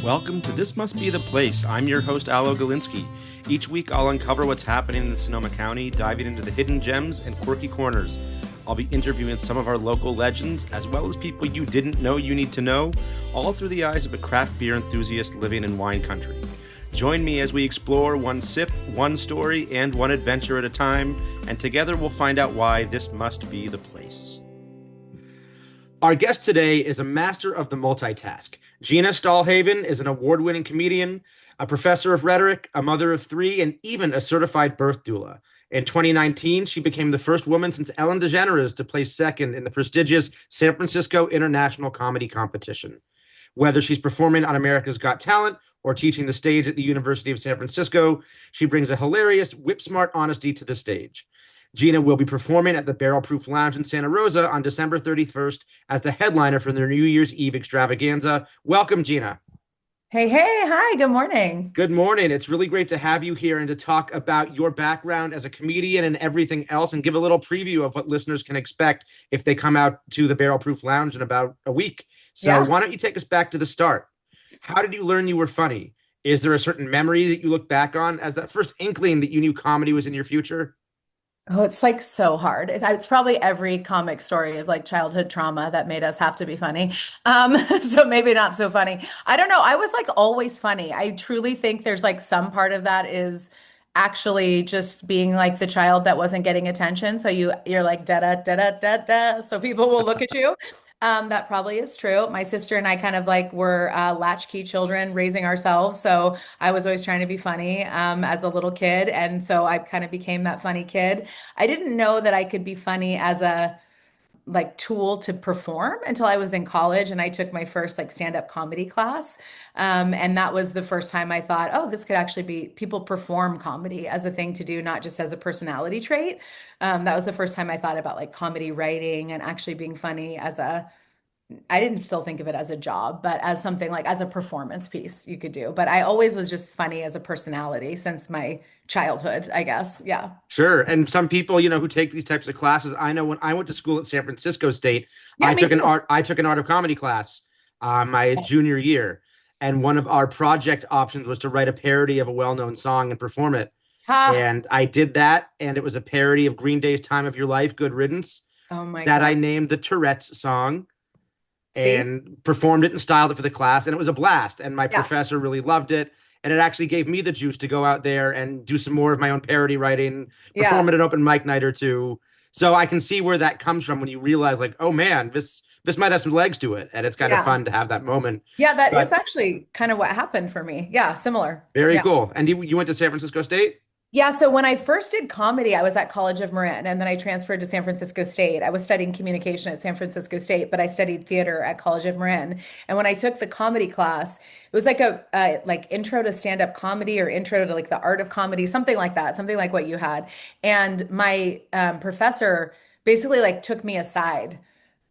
Welcome to This Must Be the Place. I'm your host, Alo Galinsky. Each week, I'll uncover what's happening in Sonoma County, diving into the hidden gems and quirky corners. I'll be interviewing some of our local legends, as well as people you didn't know you need to know, all through the eyes of a craft beer enthusiast living in wine country. Join me as we explore one sip, one story, and one adventure at a time, and together we'll find out why this must be the place. Our guest today is a master of the multitask. Gina Stahl-Haven is an award-winning comedian, a professor of rhetoric, a mother of three, and even a certified birth doula. In 2019, she became the first woman since Ellen DeGeneres to place second in the prestigious San Francisco International Comedy Competition. Whether she's performing on America's Got Talent or teaching the stage at the University of San Francisco, she brings a hilarious, whip-smart honesty to the stage. Gina will be performing at the Barrel Proof Lounge in Santa Rosa on December 31st as the headliner for their New Year's Eve extravaganza. Welcome, Gina. Hey, hey, hi, good morning. Good morning. It's really great to have you here and to talk about your background as a comedian and everything else, and give a little preview of what listeners can expect if they come out to the Barrel Proof Lounge in about a week. So Yeah. why don't you take us back to the start? How did you learn you were funny? Is there a certain memory that you look back on as that first inkling that you knew comedy was in your future? Oh, it's like so hard. It's probably every comic story of like childhood trauma that made us have to be funny. So maybe not so funny. I don't know. I was like always funny. I truly think there's like some part of that is actually just being like the child that wasn't getting attention. So you're like da da da da da da. So people will look at you. That probably is true. My sister and I kind of like were latchkey children raising ourselves. So I was always trying to be funny as a little kid. And so I kind of became that funny kid. I didn't know that I could be funny as a like tool to perform until I was in college and I took my first like stand-up comedy class. And that was the first time I thought, oh, this could actually be people perform comedy as a thing to do, not just as a personality trait. That was the first time I thought about like comedy writing and actually being funny as a I didn't still think of it as a job, but as something like as a performance piece you could do. But I always was just funny as a personality since my childhood, I guess. Yeah. Sure. And some people, who take these types of classes, I know when I went to school at San Francisco State, Yeah, me too. I took an art of comedy class my junior year. And one of our project options was to write a parody of a well-known song and perform it. Ha. And I did that, and it was a parody of Green Day's Time of Your Life, Good Riddance, Oh my that God. I named the Tourette's song See? and performed it and styled it for the class. And it was a blast. And my Yeah. professor really loved it. And it actually gave me the juice to go out there and do some more of my own parody writing, perform Yeah. at an open mic night or two. So I can see where that comes from when you realize, like, oh man, this might have some legs to it. And it's kind of Yeah. fun to have that moment. Yeah, that is But actually kind of what happened for me. Yeah, similar. very Yeah. cool. And you went to San Francisco State? Yeah, so when I first did comedy, I was at College of Marin and then I transferred to San Francisco State. I was studying communication at San Francisco State, but I studied theater at College of Marin. And when I took the comedy class, it was like a like intro to stand-up comedy or intro to like the art of comedy, something like that, something like what you had. And my professor basically like took me aside.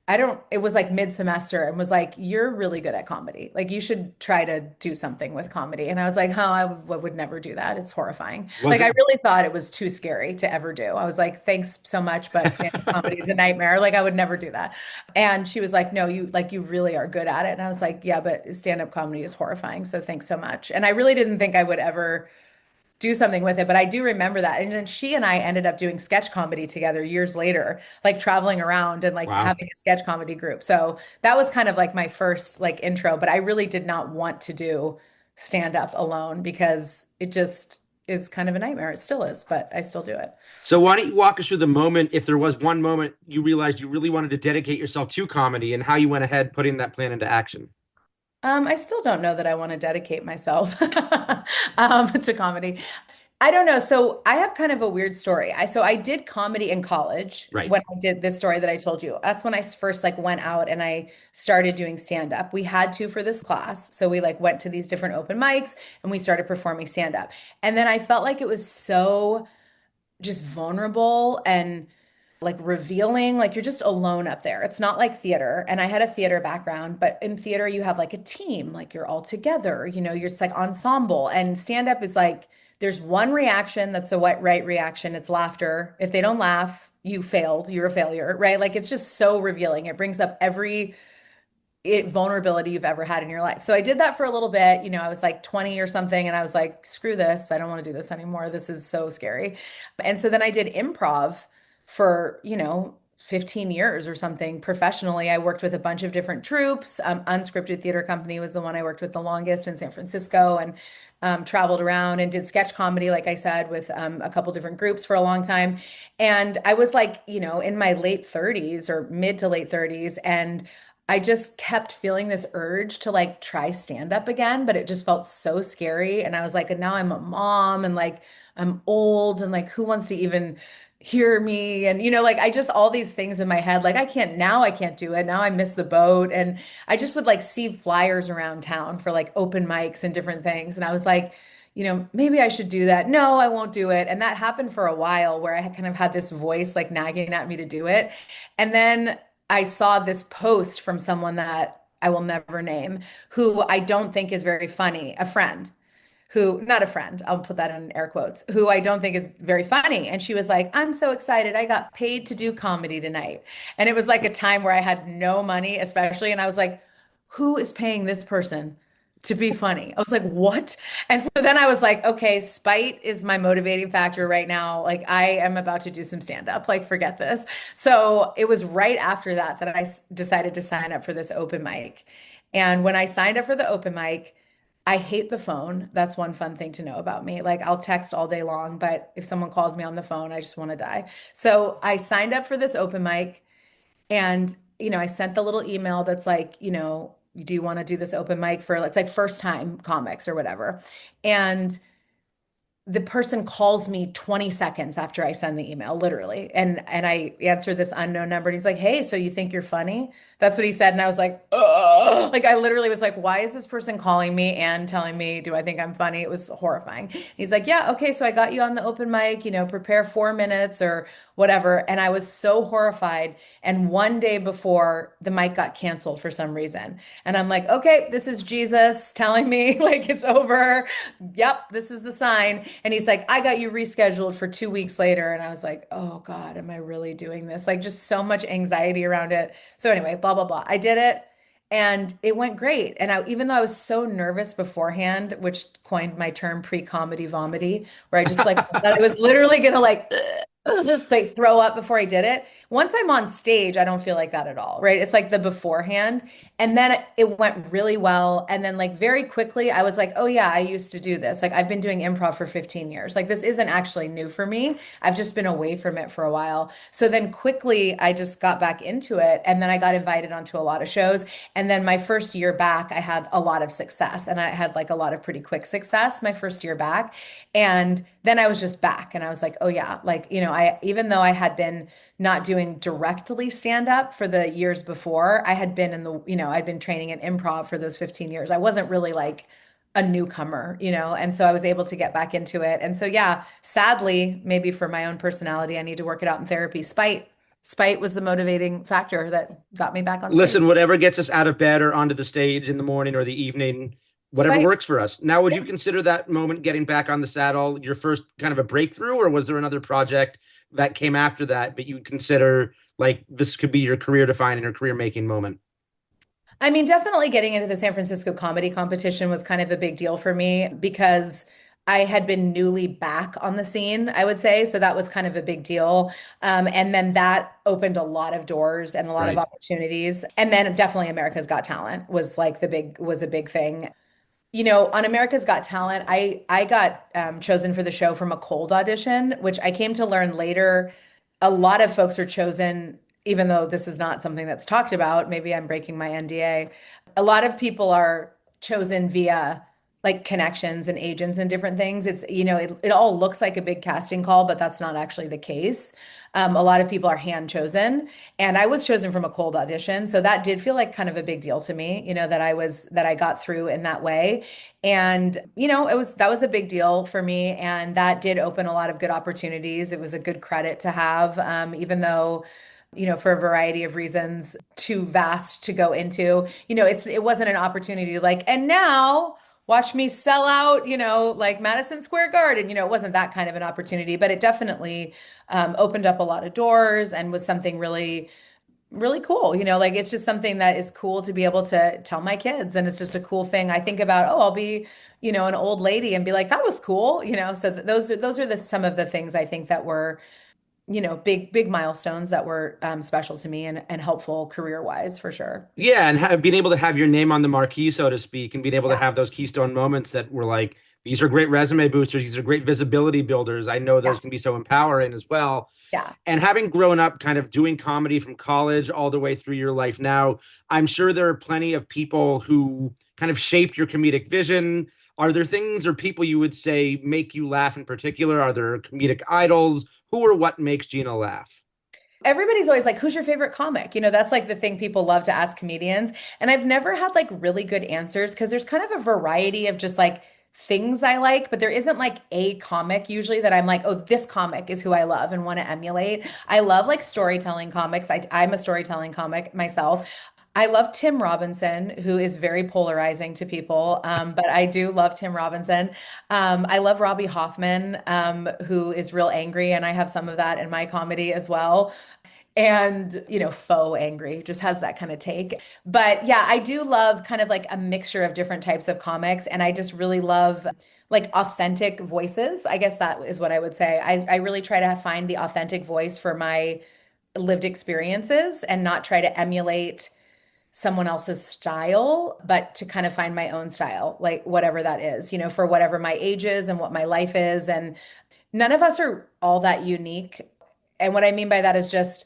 It was like mid-semester and was like, you're really good at comedy. Like, you should try to do something with comedy. And I was like, oh, would never do that. It's horrifying. Was Like, I it really thought it was too scary to ever do. I was like, thanks so much, but stand-up comedy is a nightmare. Like, I would never do that. And she was like, no, you really are good at it. And I was like, yeah, but stand-up comedy is horrifying. So thanks so much. And I really didn't think I would ever do something with it. But I do remember that. And then she and I ended up doing sketch comedy together years later, like traveling around and like wow. having a sketch comedy group. So that was kind of like my first like intro, but I really did not want to do stand up alone because it just is kind of a nightmare. It still is, but I still do it. So why don't you walk us through the moment, if there was one moment you realized you really wanted to dedicate yourself to comedy and how you went ahead putting that plan into action? I still don't know that I want to dedicate myself to comedy. I don't know. So I have kind of a weird story. I did comedy in college Right. when I did this story that I told you. That's when I first like went out and I started doing stand up. We had to for this class. So we like went to these different open mics and we started performing stand up. And then I felt like it was so just vulnerable and like revealing, like you're just alone up there. It's not like theater. And I had a theater background, but in theater, you have like a team, like you're all together, you're just like ensemble. And stand up is like, there's one reaction that's the right reaction. It's laughter. If they don't laugh, you failed, you're a failure, right? Like it's just so revealing. It brings up every vulnerability you've ever had in your life. So I did that for a little bit. I was like 20 or something, and I was like, screw this. I don't want to do this anymore. This is so scary. And so then I did improv for, 15 years or something professionally. I worked with a bunch of different troupes. Unscripted Theater Company was the one I worked with the longest in San Francisco, and traveled around and did sketch comedy, like I said, with a couple different groups for a long time. And I was like, in my late 30s or mid to late 30s, and I just kept feeling this urge to like try stand up again, but it just felt so scary. And I was like, and now I'm a mom and like I'm old and like who wants to even hear me? And like I just all these things in my head, like I can't do it. Now I miss the boat. And I just would like see flyers around town for like open mics and different things. And I was like, maybe I should do that. No, I won't do it. And that happened for a while where I had kind of had this voice like nagging at me to do it. And then I saw this post from someone that I will never name, who I don't think is very funny, a friend who, not a friend, I'll put that in air quotes, who I don't think is very funny. And she was like, I'm so excited. I got paid to do comedy tonight. And it was like a time where I had no money, especially. And I was like, who is paying this person to be funny? I was like, what? And so then I was like, okay, spite is my motivating factor right now. Like, I am about to do some stand up. Like, forget this. So it was right after that that decided to sign up for this open mic. And when I signed up for the open mic, I hate the phone. That's one fun thing to know about me. Like I'll text all day long, but if someone calls me on the phone, I just want to die. So I signed up for this open mic, and I sent the little email that's like, do you want to do this open mic for it's like first time comics or whatever. And the person calls me 20 seconds after I send the email, literally. And I answer this unknown number, and he's like, "Hey, so you think you're funny?" That's what he said. And I was like, "Ugh." Like I literally was like, "Why is this person calling me and telling me, do I think I'm funny?" It was horrifying. He's like, "Yeah, okay, so I got you on the open mic, prepare 4 minutes or whatever." And I was so horrified. And one day before, the mic got canceled for some reason. And I'm like, "Okay, this is Jesus telling me like it's over. Yep, this is the sign." And he's like, I got you rescheduled for 2 weeks later. And I was like, oh God, am I really doing this? Like just so much anxiety around it. So anyway, blah, blah, blah. I did it and it went great. And even though I was so nervous beforehand, which coined my term pre-comedy vomity, where I just like thought I was literally gonna like like throw up before I did it. Once I'm on stage, I don't feel like that at all, right? It's like the beforehand. And then it went really well. And then like very quickly, I was like, oh yeah, I used to do this. Like I've been doing improv for 15 years. Like this isn't actually new for me. I've just been away from it for a while. So then quickly, I just got back into it. And then I got invited onto a lot of shows. And then my first year back, I had a lot of success. And I had like a lot of pretty quick success my first year back. And then I was just back and I was like, oh yeah, like, even though I had been not doing directly stand up for the years before, I had been I'd been training in improv for those 15 years. I wasn't really like a newcomer, and so I was able to get back into it. And so, yeah, sadly, maybe for my own personality, I need to work it out in therapy. Spite was the motivating factor that got me back on stage. Listen, whatever gets us out of bed or onto the stage in the morning or the evening, whatever Spite. works for us. Now, would you Yeah. consider that moment getting back on the saddle your first kind of a breakthrough, or was there another project that came after that, but you would consider like this could be your career defining or career making moment? I mean, definitely getting into the San Francisco comedy competition was kind of a big deal for me because I had been newly back on the scene, I would say. So that was kind of a big deal. And then that opened a lot of doors and a lot of Right. opportunities. And then definitely America's Got Talent was like was a big thing. On America's Got Talent, I got chosen for the show from a cold audition, which I came to learn later. A lot of folks are chosen, even though this is not something that's talked about. Maybe I'm breaking my NDA. A lot of people are chosen via like connections and agents and different things. It all looks like a big casting call, but that's not actually the case. A lot of people are hand chosen, and I was chosen from a cold audition. So that did feel like kind of a big deal to me, that I got through in that way. And, that was a big deal for me. And that did open a lot of good opportunities. It was a good credit to have, even though for a variety of reasons, too vast to go into. It wasn't an opportunity like, and now watch me sell out, like Madison Square Garden. It wasn't that kind of an opportunity, but it definitely opened up a lot of doors and was something really really cool. Like it's just something that is cool to be able to tell my kids. And it's just a cool thing. I think about, oh, I'll be, an old lady and be like, that was cool, So those are some of the things I think that were, big milestones that were special to me and helpful career wise for sure. Yeah, and being able to have your name on the marquee, so to speak, and being able to Yeah. have those keystone moments that were like, these are great resume boosters, these are great visibility builders. I know Yeah. those can be so empowering as well. Yeah. And having grown up kind of doing comedy from college all the way through your life now, I'm sure there are plenty of people who kind of shaped your comedic vision. Are there things or people you would say make you laugh in particular? Are there comedic idols? Who or what makes Gina laugh? Everybody's always like, who's your favorite comic? That's like the thing people love to ask comedians. And I've never had like really good answers because there's kind of a variety of just like things I like, but there isn't like a comic usually that I'm like, oh, this comic is who I love and want to emulate. I love like storytelling comics. I'm a storytelling comic myself. I love Tim Robinson, who is very polarizing to people, but I do love Tim Robinson. I love Robbie Hoffman, who is real angry, and I have some of that in my comedy as well and faux angry just has that kind of take, but yeah, I do love kind of like a mixture of different types of comics, and I just really love like authentic voices. I guess that is what I would say. I really try to find the authentic voice for my lived experiences and not try to emulate someone else's style, but to kind of find my own style, like whatever that is, for whatever my age is and what my life is. And none of us are all that unique. And what I mean by that is just,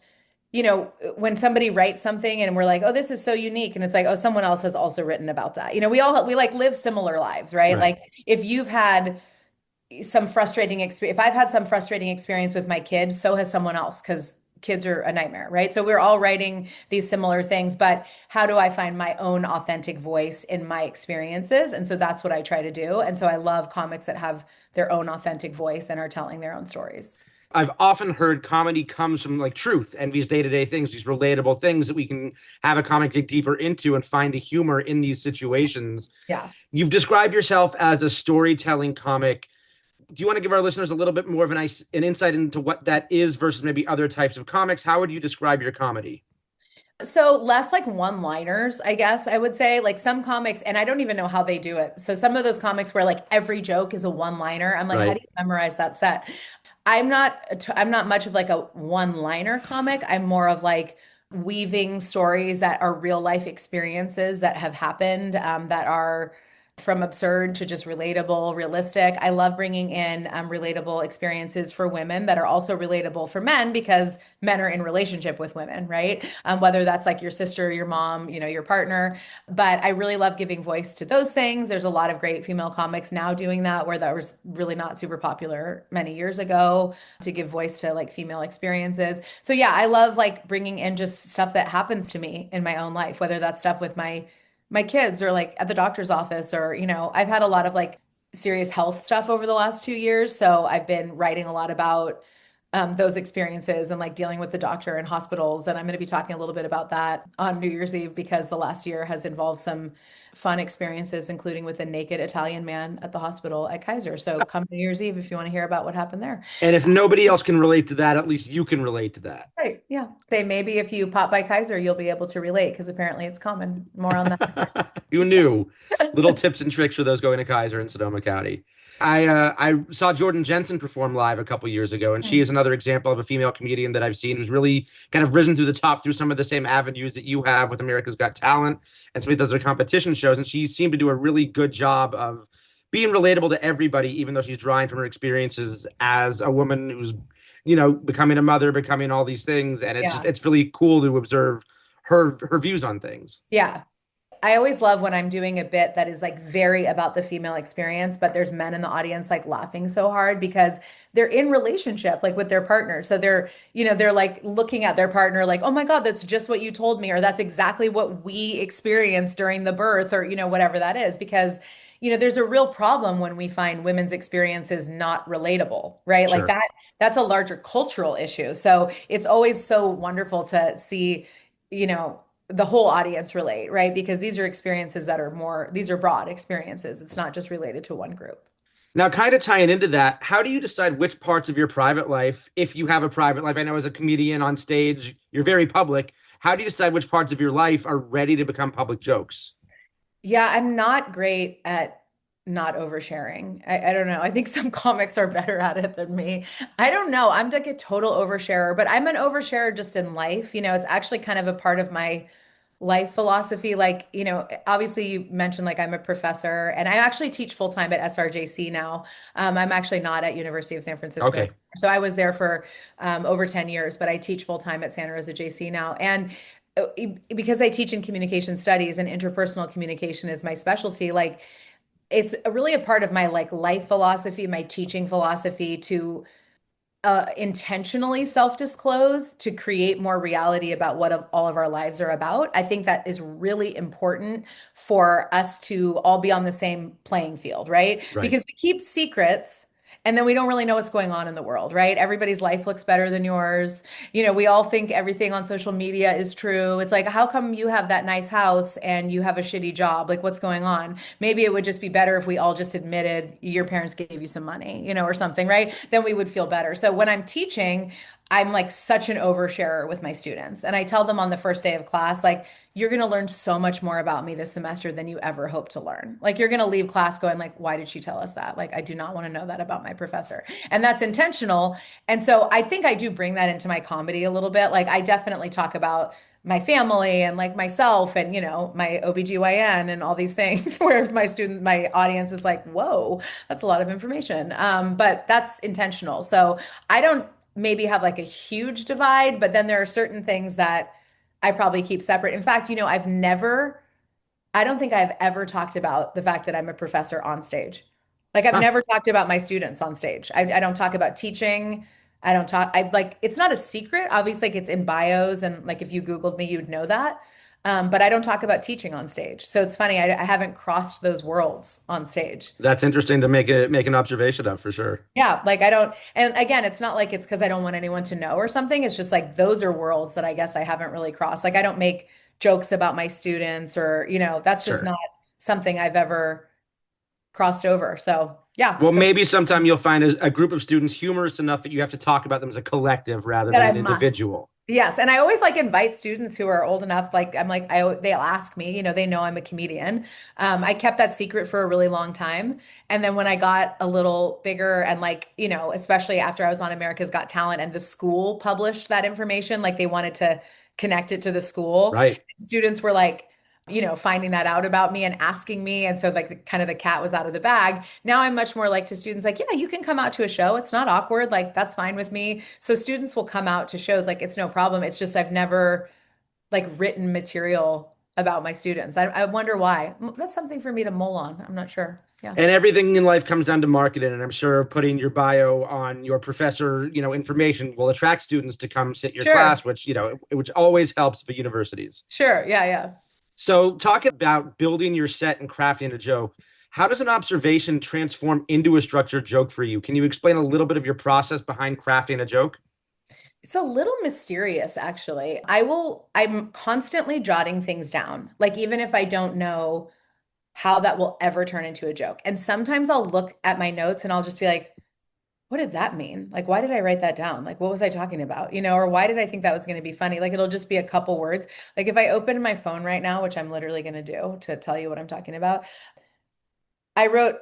when somebody writes something and we're like, oh, this is so unique. And it's like, oh, someone else has also written about that. We like live similar lives, right? Right. Like if you've had some frustrating experience, if I've had some frustrating experience with my kids, so has someone else because kids are a nightmare, right? So we're all writing these similar things, but how do I find my own authentic voice in my experiences? And so that's what I try to do. And so I love comics that have their own authentic voice and are telling their own stories. I've often heard comedy comes from like truth and these day-to-day things, these relatable things that we can have a comic dig deeper into and find the humor in these situations. Yeah. You've described yourself as a storytelling comic. Do you want to give our listeners a little bit more of an insight into what that is versus maybe other types of comics? How would you describe your comedy? So less like one-liners, I guess I would say, like some comics, and I don't even know how they do it. So some of those comics where like every joke is a one-liner, I'm like, how do Right. you memorize that set? I'm not much of like a one-liner comic. I'm more of like weaving stories that are real life experiences that have happened, that are from absurd to just relatable, realistic. I love bringing in relatable experiences for women that are also relatable for men because men are in relationship with women, right? Whether that's like your sister, your mom, your partner. But I really love giving voice to those things. There's a lot of great female comics now doing that, where that was really not super popular many years ago to give voice to like female experiences. So yeah, I love like bringing in just stuff that happens to me in my own life, whether that's stuff with my kids or like at the doctor's office or I've had a lot of like serious health stuff over the last 2 years, so I've been writing a lot about those experiences and like dealing with the doctor and hospitals. And I'm going to be talking a little bit about that on New Year's Eve because the last year has involved some fun experiences, including with a naked Italian man at the hospital at Kaiser. So come New Year's Eve if you want to hear about what happened there. And if nobody else can relate to that, at least you can relate to that. Right. Yeah. Say maybe if you pop by Kaiser, you'll be able to relate because apparently it's common. More on that. Who knew? Little tips and tricks for those going to Kaiser in Sonoma County. I saw Jordan Jensen perform live a couple years ago, and she is another example of a female comedian that I've seen who's really kind of risen through the top through some of the same avenues that you have with America's Got Talent and some of those other competition shows. And she seemed to do a really good job of being relatable to everybody, even though she's drawing from her experiences as a woman who's, becoming a mother, becoming all these things. And Yeah. it's really cool to observe her views on things. Yeah. I always love when I'm doing a bit that is like very about the female experience, but there's men in the audience like laughing so hard because they're in relationship like with their partner. So they're like looking at their partner like, "Oh my God, that's just what you told me," or "That's exactly what we experienced during the birth," or whatever that is because there's a real problem when we find women's experiences not relatable, right? Like Sure. that's a larger cultural issue. So it's always so wonderful to see, you know, the whole audience relate, right? Because these are experiences that are these are broad experiences. It's not just related to one group. Now, kind of tying into that, how do you decide which parts of your private life, if you have a private life? I know as a comedian on stage, you're very public. How do you decide which parts of your life are ready to become public jokes? Yeah, I'm not great at not oversharing. I don't know. I think some comics are better at it than me. I don't know. I'm like a total oversharer, but I'm an oversharer just in life. It's actually kind of a part of my life philosophy. Like, obviously you mentioned like I'm a professor and I actually teach full time at SRJC now. I'm actually not at University of San Francisco. Okay. So I was there for over 10 years, but I teach full time at Santa Rosa JC now. And because I teach in communication studies and interpersonal communication is my specialty, like it's really a part of my like life philosophy, my teaching philosophy to intentionally self-disclose to create more reality about what all of our lives are about. I think that is really important for us to all be on the same playing field, right? Right. Because we keep secrets and then we don't really know what's going on in the world, right? Everybody's life looks better than yours. We all think everything on social media is true. It's like, how come you have that nice house and you have a shitty job? Like, what's going on? Maybe it would just be better if we all just admitted your parents gave you some money, or something, right? Then we would feel better. So when I'm teaching, I'm like such an oversharer with my students. And I tell them on the first day of class, like, you're going to learn so much more about me this semester than you ever hope to learn. Like, you're going to leave class going like, why did she tell us that? Like, I do not want to know that about my professor. And that's intentional. And so I think I do bring that into my comedy a little bit. Like, I definitely talk about my family and like myself and my OBGYN and all these things where my audience is like, whoa, that's a lot of information. But that's intentional. So I don't maybe have like a huge divide, but then there are certain things that I probably keep separate. In fact, I don't think I've ever talked about the fact that I'm a professor on stage. Like I've Huh. never talked about my students on stage. I don't talk about teaching. I like, it's not a secret. Obviously, like it's in bios and like if you Googled me, you'd know that. But I don't talk about teaching on stage. So it's funny, I haven't crossed those worlds on stage. That's interesting to make an observation of for sure. Yeah, like I don't, and again, it's not like it's because I don't want anyone to know or something. It's just like those are worlds that I guess I haven't really crossed. Like I don't make jokes about my students or, that's just Sure. not something I've ever crossed over. So yeah, Well, so maybe sometime you'll find a group of students humorous enough that you have to talk about them as a collective rather that than I an must. individual. Yes, and I always like invite students who are old enough. Like I'm like they'll ask me. They know I'm a comedian. I kept that secret for a really long time, and then when I got a little bigger and like especially after I was on America's Got Talent and the school published that information, like they wanted to connect it to the school. Right. Students were like, finding that out about me and asking me. And so like kind of the cat was out of the bag. Now I'm much more like to students like, yeah, you can come out to a show. It's not awkward. Like that's fine with me. So students will come out to shows like it's no problem. It's just I've never like written material about my students. I wonder why. That's something for me to mull on. I'm not sure. Yeah. And everything in life comes down to marketing. And I'm sure putting your bio on your professor, information will attract students to come sit your Sure. class, which always helps for universities. Sure. Yeah, yeah. So, talking about building your set and crafting a joke, how does an observation transform into a structured joke for you? Can you explain a little bit of your process behind crafting a joke? It's a little mysterious, actually. I'm constantly jotting things down. Like, even if I don't know how that will ever turn into a joke. And sometimes I'll look at my notes and I'll just be like, what did that mean? Like, why did I write that down? Like, what was I talking about? Or why did I think that was going to be funny? Like, it'll just be a couple words. Like, if I open my phone right now, which I'm literally going to do to tell you what I'm talking about,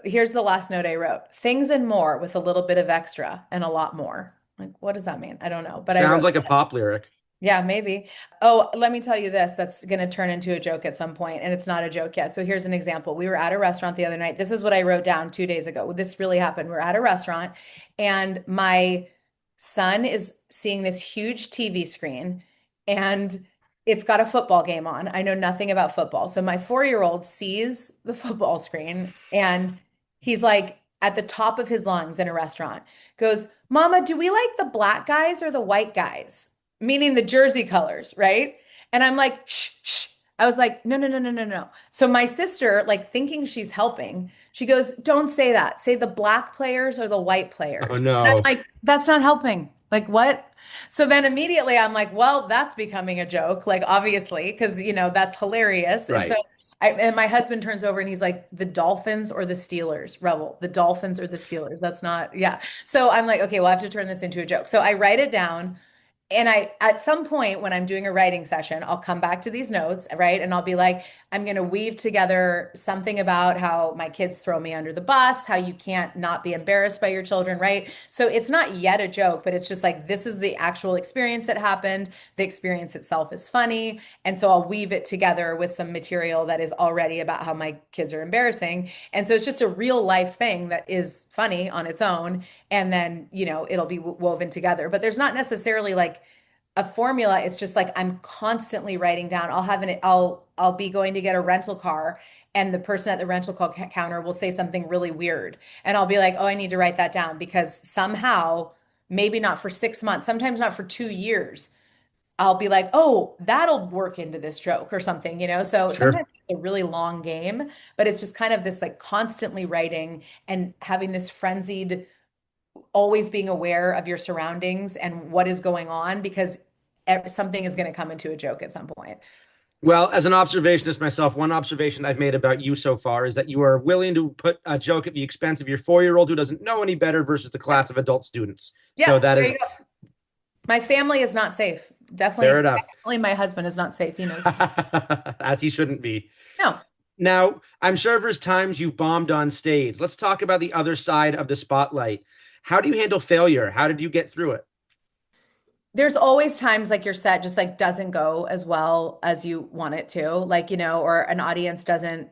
here's the last note I wrote, things and more with a little bit of extra and a lot more. Like, what does that mean? I don't know, but I Sounds wrote. like a pop lyric. Yeah, maybe. Oh, let me tell you this. That's going to turn into a joke at some point, and it's not a joke yet. So here's an example. We were at a restaurant the other night. This is what I wrote down 2 days ago. This really happened. We're at a restaurant, and my son is seeing this huge TV screen, and it's got a football game on. I know nothing about football. So my 4-year-old sees the football screen, and he's like at the top of his lungs in a restaurant, goes, Mama, do we like the black guys or the white guys? Meaning the jersey colors, right? And I'm like, shh, shh. I was like, no, no, no, no, no, no. So my sister, like thinking she's helping, she goes, don't say that. Say the black players or the white Oh players. And I'm no. like, that's not helping. Like what? So then immediately I'm like, well, that's becoming a joke, like obviously, because that's hilarious. And so Right. and my husband turns over and he's like, the Dolphins or the Steelers, Rebel, the Dolphins or the Steelers. That's not, yeah. So I'm like, okay, well, I have to turn this into a joke. So I write it down. And at some point when I'm doing a writing session, I'll come back to these notes, right? And I'll be like, I'm going to weave together something about how my kids throw me under the bus, how you can't not be embarrassed by your children, right? So it's not yet a joke, but it's just like, this is the actual experience that happened. The experience itself is funny. And so I'll weave it together with some material that is already about how my kids are embarrassing. And so it's just a real life thing that is funny on its own. And then, it'll be woven together. But there's not necessarily like, a formula. It's just like I'm constantly writing down. I'll be going to get a rental car and the person at the rental car counter will say something really weird and I'll be like, "Oh, I need to write that down because somehow maybe not for 6 months, sometimes not for 2 years. I'll be like, "Oh, that'll work into this joke or something." So Sure. sometimes it's a really long game, but it's just kind of this like constantly writing and having this frenzied always being aware of your surroundings and what is going on because something is going to come into a joke at some point. Well, as an observationist myself, one observation I've made about you so far is that you are willing to put a joke at the expense of your 4-year-old who doesn't know any better versus the Yeah. class of adult students. So Yeah, that there is you go. My family is not safe. fair Definitely, enough, definitely my husband is not safe. He knows. as he shouldn't be. No, Now, I'm sure there's times you've bombed on stage. Let's talk about the other side of the spotlight. How do you handle failure? How did you get through it? there's always times like your set just like doesn't go as well as you want it to, like, or an audience doesn't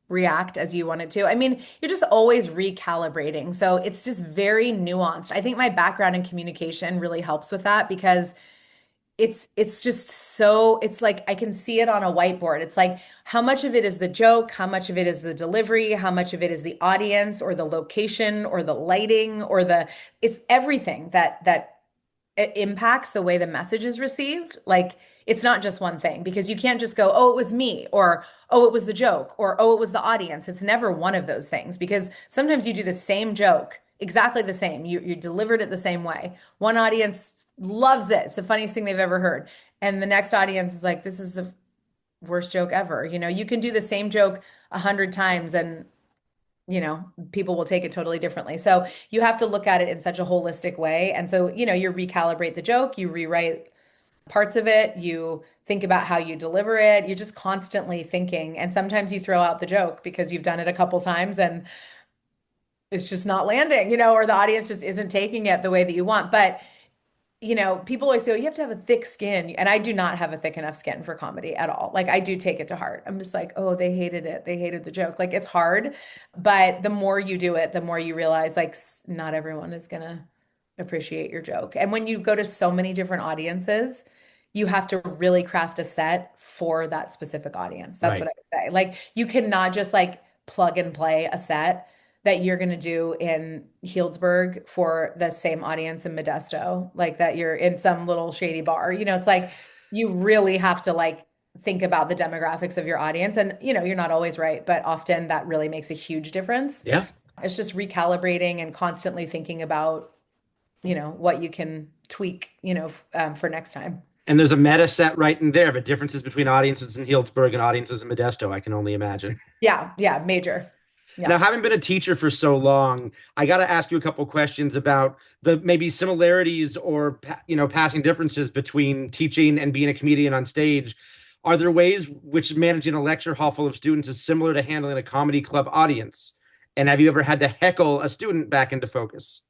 react as you want it to. I mean, you're just always recalibrating. So it's just very nuanced. I think my background in communication really helps with that because it's just so it's like I can see it on a whiteboard. It's like how much of it is the joke, how much of it is the delivery, how much of it is the audience or the location or the lighting or the it's everything that it impacts the way the message is received. Like it's not just one thing because you can't just go, oh, it was me, or oh, it was the joke, or oh, it was the audience. It's never one of those things because sometimes you do the same joke, exactly the same. You delivered it the same way. One audience loves it. It's the funniest thing they've ever heard. And the next audience is like, this is the worst joke ever. You can do the same joke 100 times and people will take it totally differently. So you have to look at it in such a holistic way. And so, you recalibrate the joke, you rewrite parts of it, you think about how you deliver it. You're just constantly thinking. And sometimes you throw out the joke because you've done it a couple times and it's just not landing, or the audience just isn't taking it the way that you want. But people always say, oh, you have to have a thick skin. And I do not have a thick enough skin for comedy at all. Like I do take it to heart. I'm just like, oh, they hated it. They hated the joke. Like it's hard. But the more you do it, the more you realize like not everyone is gonna appreciate your joke. And when you go to so many different audiences, you have to really craft a set for that specific audience. That's what Right. I would say. Like you cannot just like plug and play a set that you're going to do in Healdsburg for the same audience in Modesto, like that you're in some little shady bar. It's like you really have to like think about the demographics of your audience. And, you're not always right, but often that really makes a huge difference. Yeah. It's just recalibrating and constantly thinking about, what you can tweak, for next time. And there's a meta set right in there, the differences between audiences in Healdsburg and audiences in Modesto, I can only imagine. Yeah. Yeah. Major. Now, Yeah. having been a teacher for so long, I got to ask you a couple questions about the maybe similarities or passing differences between teaching and being a comedian on stage. Are there ways which managing a lecture hall full of students is similar to handling a comedy club audience? And have you ever had to heckle a student back into focus?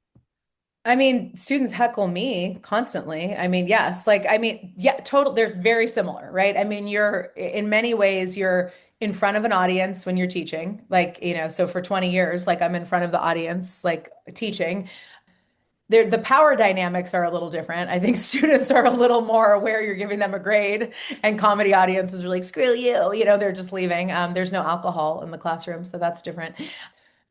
I mean, students heckle me constantly. I mean, yes, like, I mean, yeah, total, they're very similar, right? I mean, in many ways, you're in front of an audience when you're teaching, like, so for 20 years, like, I'm in front of the audience, like, teaching. The power dynamics are a little different. I think students are a little more aware you're giving them a grade, and comedy audience is really, screw you, they're just leaving. There's no alcohol in the classroom, so that's different.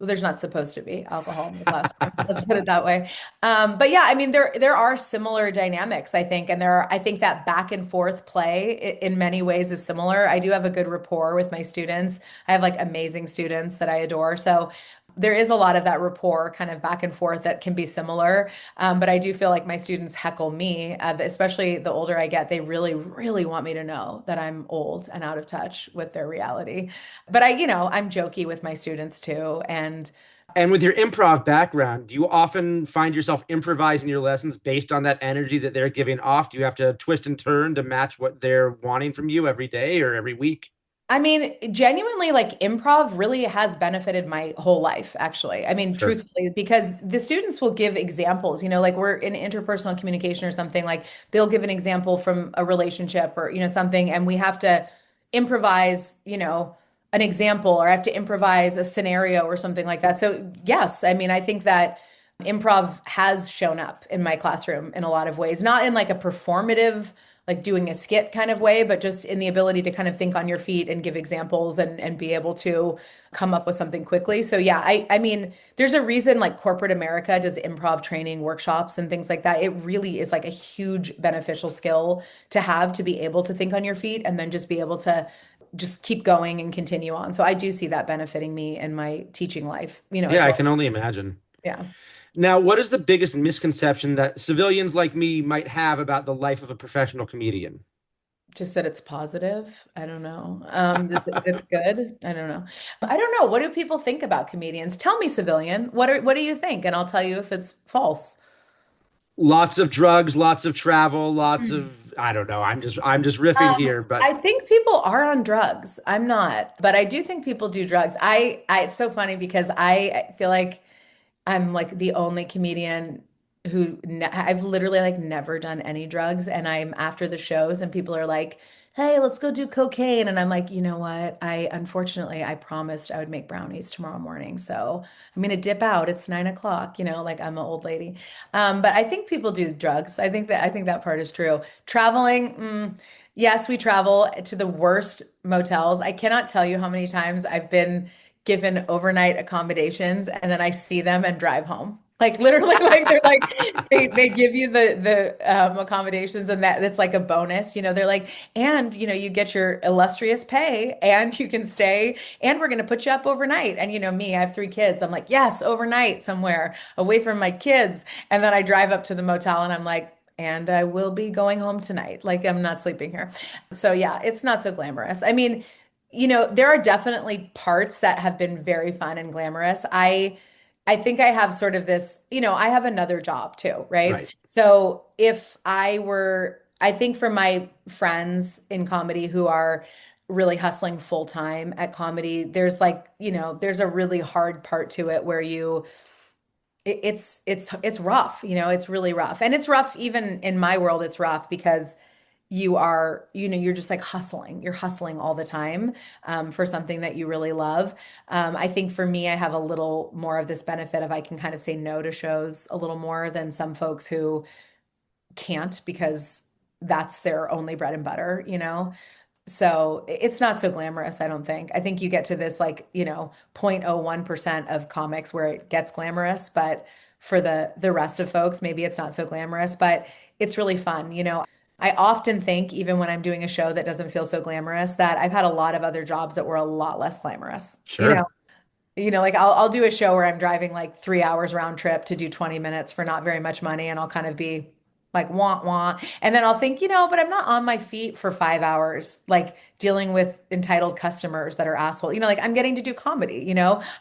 Well, there's not supposed to be alcohol in the classroom. Let's put it that way. But yeah, I mean, there are similar dynamics, I think, and I think that back and forth play in many ways is similar. I do have a good rapport with my students. I have like amazing students that I adore. So There is a lot of that rapport kind of back and forth that can be similar. But I do feel like my students heckle me, especially the older I get, they really, really want me to know that I'm old and out of touch with their reality. But I'm jokey with my students too. And with your improv background, do you often find yourself improvising your lessons based on that energy that they're giving off? Do you have to twist and turn to match what they're wanting from you every day or every week? I mean, genuinely, like improv really has benefited my whole life, actually. I mean, Sure. truthfully, because the students will give examples, like we're in interpersonal communication or something, like they'll give an example from a relationship or, something, and we have to improvise, an example, or I have to improvise a scenario or something like that. So, yes, I mean, I think that improv has shown up in my classroom in a lot of ways, not in like a performative, like doing a skit kind of way, but just in the ability to kind of think on your feet and give examples and be able to come up with something quickly. So yeah, I mean, there's a reason like corporate America does improv training workshops and things like that. It really is like a huge beneficial skill to have, to be able to think on your feet and then just be able to just keep going and continue on. So I do see that benefiting me in my teaching life, Yeah, as I well. can only imagine. Yeah. Now, what is the biggest misconception that civilians like me might have about the life of a professional comedian? Just that it's positive. I don't know. That it's good. I don't know. I don't know. What do people think about comedians? Tell me, civilian. What do you think? And I'll tell you if it's false. Lots of drugs, lots of travel, lots Hmm. of I don't know. I'm just riffing here, but I think people are on drugs. I'm not, but I do think people do drugs. It's so funny because I feel like I'm like the only comedian who I've literally like never done any drugs, and I'm after the shows and people are like, "Hey, let's go do cocaine." And I'm like, "You know what? I promised I would make brownies tomorrow morning. So I'm gonna dip out. It's 9 o'clock, like I'm an old lady." But I think people do drugs. I think that part is true. Traveling, yes, we travel to the worst motels. I cannot tell you how many times I've been given overnight accommodations and then I see them and drive home. Like literally, like they're like they give you the accommodations and that's like a bonus. They're like, and you get your illustrious pay and you can stay and we're gonna put you up overnight. And me, I have 3 kids. I'm like, yes, overnight somewhere away from my kids. And then I drive up to the motel and I'm like, and I will be going home tonight. Like I'm not sleeping here. So yeah, it's not so glamorous. I mean, there are definitely parts that have been very fun and glamorous. I think I have sort of this, I have another job too, right? right. So if I think for my friends in comedy who are really hustling full time at comedy, there's like, there's a really hard part to it where it's rough, it's really rough. And it's rough even in my world, it's rough because you're just like hustling. You're hustling all the time for something that you really love. I think for me, I have a little more of this benefit of I can kind of say no to shows a little more than some folks who can't because that's their only bread and butter. So it's not so glamorous, I don't think. I think you get to this like, 0.01% of comics where it gets glamorous, but for the rest of folks, maybe it's not so glamorous, but it's really fun. I often think, even when I'm doing a show that doesn't feel so glamorous, that I've had a lot of other jobs that were a lot less glamorous. Sure. Like I'll do a show where I'm driving like 3 hours round trip to do 20 minutes for not very much money, and I'll kind of be like want want, and then I'll think, but I'm not on my feet for 5 hours, like dealing with entitled customers that are asshole. Like I'm getting to do comedy.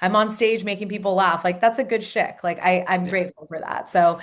I'm on stage making people laugh. Like that's a good shtick. Like I'm Yeah. grateful for that. So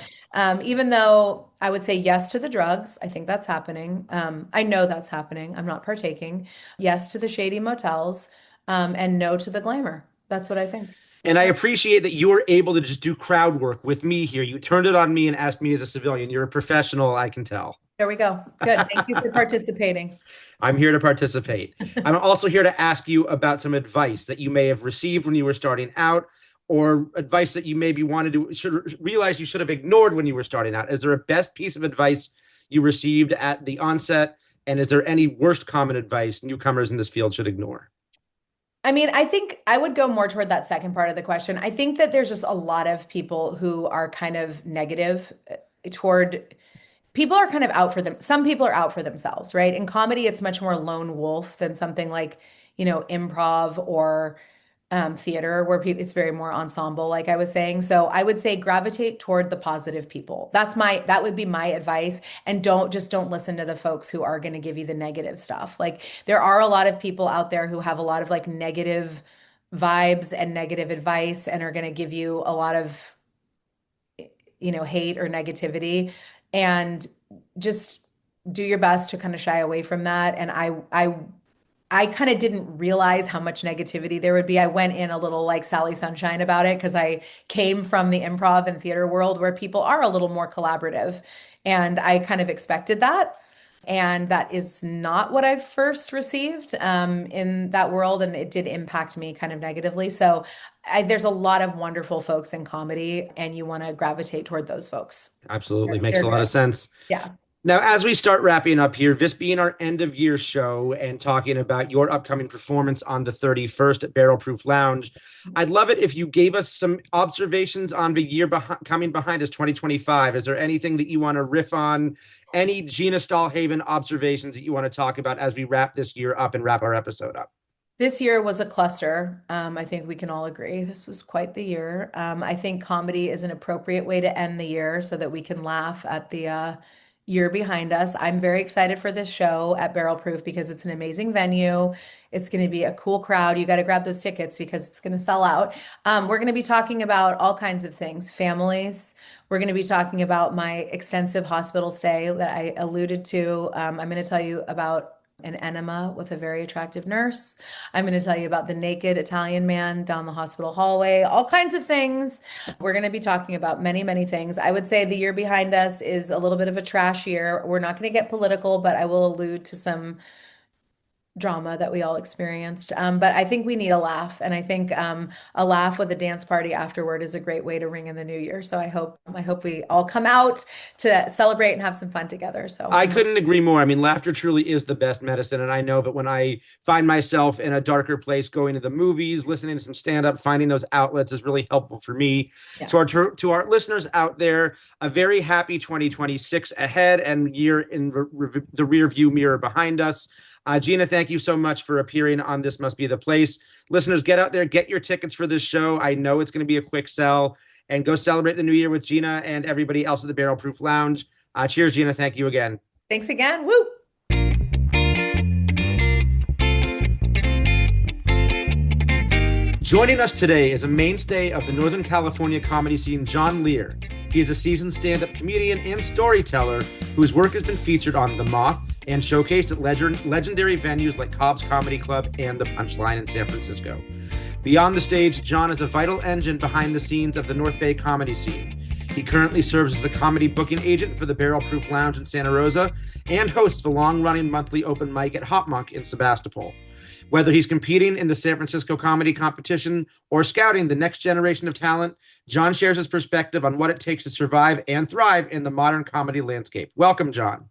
even though I would say yes to the drugs, I think that's happening. I know that's happening. I'm not partaking. Yes to the shady motels, and no to the glamour. That's what I think. And I Yeah. appreciate that you were able to just do crowd work with me here. You turned it on me and asked me as a civilian. You're a professional, I can tell. There we go. Good. Thank you for participating. I'm here to participate. I'm also here to ask you about some advice that you may have received when you were starting out, or advice that you maybe wanted to should realize you should have ignored when you were starting out. Is there a best piece of advice you received at the onset? And is there any worst common advice newcomers in this field should ignore? I mean, I think I would go more toward that second part of the question. I think that there's just a lot of people who are kind of negative toward people are kind of out for them. Some people are out for themselves, right? In comedy, it's much more lone wolf than something like, improv or theater where it's very more ensemble, like I was saying. So I would say gravitate toward the positive people. That would be my advice. And don't listen to the folks who are going to give you the negative stuff. Like there are a lot of people out there who have a lot of like negative vibes and negative advice and are going to give you a lot of, hate or negativity. And just do your best to kind of shy away from that. And I kind of didn't realize how much negativity there would be. I went in a little like Sally Sunshine about it because I came from the improv and theater world where people are a little more collaborative. And I kind of expected that. And that is not what I first received in that world. And it did impact me kind of negatively. So there's a lot of wonderful folks in comedy, and you want to gravitate toward those folks. Absolutely. Makes They're a lot of good. sense. Yeah. Now, as we start wrapping up here, this being our end of year show and talking about your upcoming performance on the 31st at Barrel Proof Lounge, I'd love it if you gave us some observations on the year coming behind us, 2025. Is there anything that you want to riff on? Any Gina Stahl-Haven observations that you want to talk about as we wrap this year up and wrap our episode up? This year was a cluster. I think we can all agree this was quite the year. I think comedy is an appropriate way to end the year so that we can laugh at the year behind us. I'm very excited for this show at Barrel Proof because it's an amazing venue. It's going to be a cool crowd. You got to grab those tickets because it's going to sell out. We're going to be talking about all kinds of things, families. We're going to be talking about my extensive hospital stay that I alluded to. I'm going to tell you about an enema with a very attractive nurse. I'm going to tell you about the naked Italian man down the hospital hallway, all kinds of things. We're going to be talking about many, many things. I would say the year behind us is a little bit of a trash year. We're not going to get political, but I will allude to some drama that we all experienced. But I think we need a laugh, and I think a laugh with a dance party afterward is a great way to ring in the new year. So I hope we all come out to celebrate and have some fun together. So I couldn't agree more. I mean, laughter truly is the best medicine. And I know that when I find myself in a darker place, going to the movies, listening to some stand up, finding those outlets is really helpful for me. yeah. So, to our listeners out there, a very happy 2026 ahead and year in the rear view mirror behind us. Gina, thank you so much for appearing on This Must Be the Place. Listeners, get out there, get your tickets for this show. I know it's going to be a quick sell, and go celebrate the new year with Gina and everybody else at the Barrel Proof Lounge. Cheers, Gina. Thank you again. Thanks again. Woo! Joining us today is a mainstay of the Northern California comedy scene, Jon Lehre. He is a seasoned stand-up comedian and storyteller whose work has been featured on The Moth and showcased at legendary venues like Cobb's Comedy Club and The Punchline in San Francisco. Beyond the stage, Jon is a vital engine behind the scenes of the North Bay comedy scene. He currently serves as the comedy booking agent for the Barrel Proof Lounge in Santa Rosa and hosts the long-running monthly open mic at HopMonk in Sebastopol. Whether he's competing in the San Francisco comedy competition or scouting the next generation of talent, Jon shares his perspective on what it takes to survive and thrive in the modern comedy landscape. Welcome, Jon.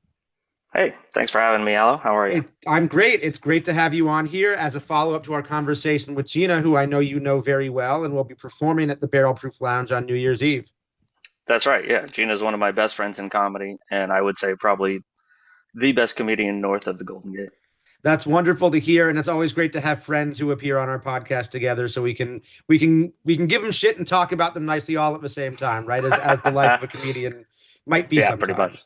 Hey, thanks for having me, Allo. How are you? I'm great. It's great to have you on here as a follow-up to our conversation with Gina, who I know you know very well and will be performing at the Barrel Proof Lounge on New Year's Eve. That's right. Yeah, Gina's one of my best friends in comedy, and I would say probably the best comedian north of the Golden Gate. That's wonderful to hear, and it's always great to have friends who appear on our podcast together, so we can give them shit and talk about them nicely all at the same time, right? As the life of a comedian might be sometimes. Pretty much.